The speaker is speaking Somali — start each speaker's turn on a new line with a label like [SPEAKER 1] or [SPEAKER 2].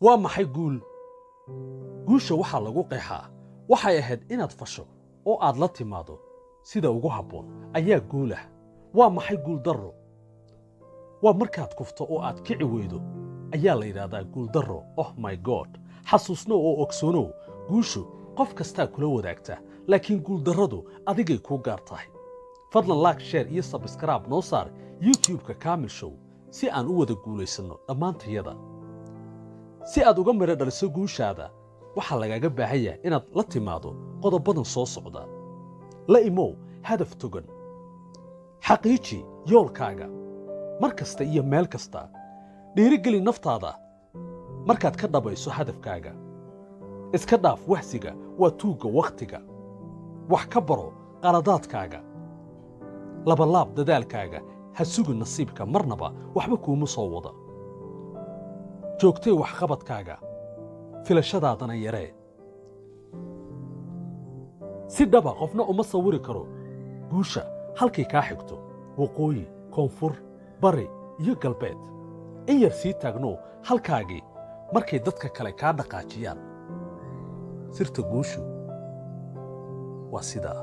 [SPEAKER 1] waa maxay guul guusha waxaa lagu qeexaa waxay ahayd inaad fasho oo aad la timaado sida ugu habboon ayaa guul ah waa maxay guul darro waa markaad kufto oo aad kici weydo ayaa la yidhaahdaa guul darro oh my god xasuusno oo ogsoonow guushu qof kastaa kula wadaagta laakiin guul darradu adigay kuu gaar tahay fadlan like share iyo subscribe noo saar youtube-ka kaamil show si aan u wada guulaysanno dhammaantayada si aad uga midho dhaliso guushaada waxaa lagaaga baahan yahay inaad la timaado qodobadan soo socda la imow hadaf togan xaqiiji yoolkaaga mar kasta iyo meel kasta dhiirigeli naftaada markaad ka dhabayso hadafkaaga iska dhaaf wahsiga waa tuugga wakhtiga wax ka baro qaladaadkaaga labalaab dadaalkaaga ha sugin nasiibka marnaba waxba kuuma soo wada joogtay waxqabadkaaga filashadaadana yaree si dhaba qofna uma sawiri karo guusha halkay kaa xigto waqooyi koonfur bari iyo galbeed in yar sii taagno halkaagii markay dadka kale kaa dhaqaajiyaan sirta guushu waa sidaa